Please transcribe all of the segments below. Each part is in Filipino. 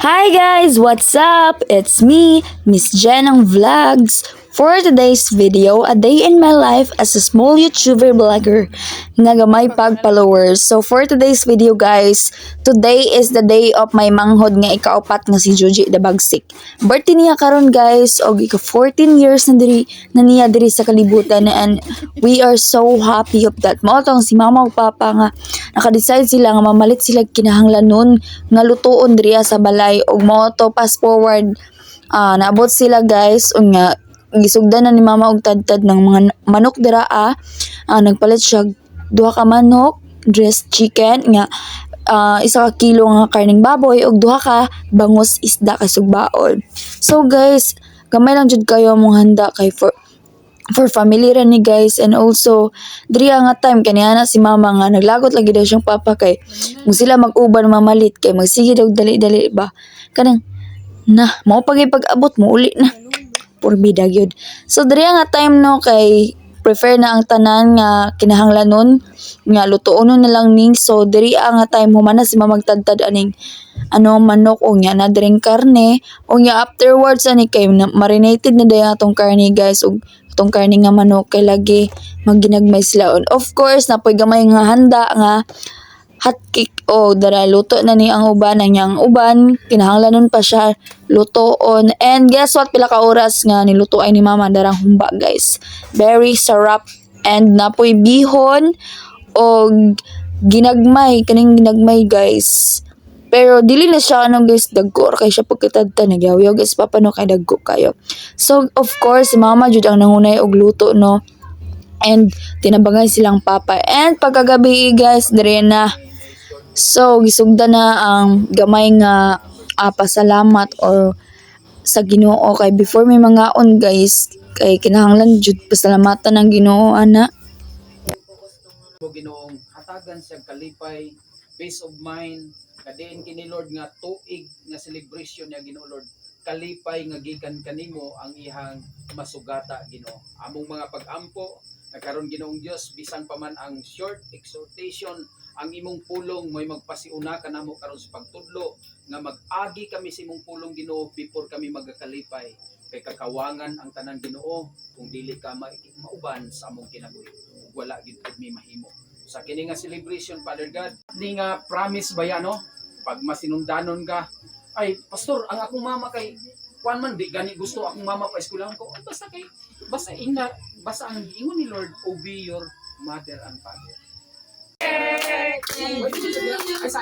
Hi guys, what's up? It's me, Miss Jen ng Vlogs. For today's video, a day in my life as a small YouTuber vlogger nga gamay pag followers. So for today's video guys, today is the day of my manghod nga ikaapat nga si Joji the Bagsik. Birthday niya karon guys, og ika 14 years na niya diri sa kalibutan and we are so happy of that. Mao tong si mama ug papa nga naka-decide sila nga mamalit sila kinahanglanon nga lutuon diri sa balay ug mao to fast forward naabot sila guys unya gisugdan na ni mama og tadtad ng mga manok dira nagpalit siya duha ka manok dressed chicken nga isa ka kilo nga karning baboy ug duha ka bangus isda kay sugbaon. So guys, gamay lang jud kayo mong handa kay for family ra ni guys, and also diri nga time kaniya na si mama nga naglagot lagi daw siyang papa kay kung sila mag-uban mamalit kay magsige daw dali-dali ba kanang mao pag-abot mo uli na purbida gyud. So diri nga time no kay prefer na ang tanan nga kinahanglanon nga lutuonon na lang ning, so diri nga time humana si mama magtadtad aning manok o nya na diring karne o nya afterwards ani kay marinated na dayon atong karne guys ug itong karne nga manok kay lagi magginagmay sila on. Of course napoy gamay nga handa nga hot cake o dara luto na ni ang uban ang uban kinahanglanon pa siya lutoon, and guess what, pila ka oras nga nilutoay ni mama darang humba guys, very sarap and napoy bihon o ginagmay guys, pero dili na siya guys dagko or kay siya pagkatadta nagyaw guys papano kay dagko kayo. So of course mama jud ang nangunay og luto no, and tinabangay silang papa, and pagkagabi guys dire na. So gisugda na ang gamay nga pasalamat or sa Ginoo kay before may mga on guys kay kinahanglan jud pasalamatan ang Ginoo ana. Ginoong hatagan siya kalipay, peace of mind, kadiin kini Lord nga tuig nga celebration niya Ginoo Lord. Kalipay nga gikan kanimo ang ihang masugata Ginoo. Among mga pag-ampo nagkaron Ginoong Dios bisan pa man ang short exhortation, ang imong pulong mo'y magpasiuna kanamo karon sa pagtudlo nga mag-agi kami sa imong pulong Ginoo before kami magakalipay kay kakawangan ang tanan Ginoo kung dili ka mauban sa among kinabuhi. Wala gid mi mahimo sa kini nga celebration Father God. Ni nga promise ba yan no? Pag masinundanon ka, ay pastor ang akong mama kay kuan man di gani gusto akong mama pa eskwelahan ko. Basta kay basta ang giingon ni Lord, obey your mother and father. Isa.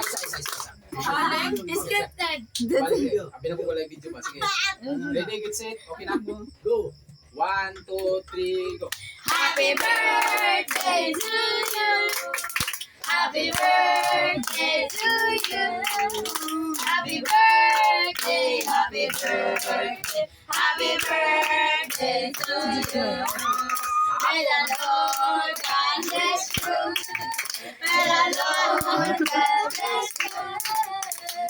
It's scripted. Abi na ko wala video ba? Sige. Ready, get set. Okay na. Go. 1, 2, 3, go. Happy birthday to you. Happy birthday to you. Happy birthday, happy birthday, happy birthday to you. May the Lord God bless you. May the Lord God bless you.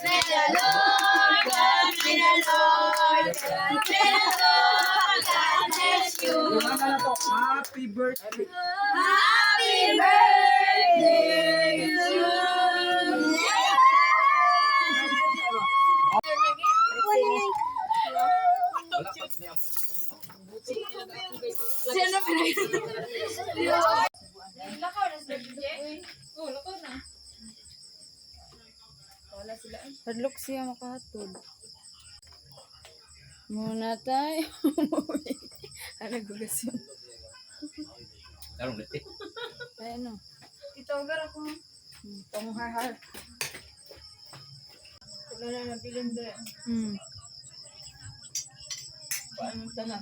May the Lord God, may the Lord God, may the Lord God bless you. Happy birthday. Happy birthday to you. Padlok siya makahatod. Muna tayo. Ano gugas yun? Ay ano? Ito gara ko. Panguhar-har. Wala na nabilin din. Paano tanan?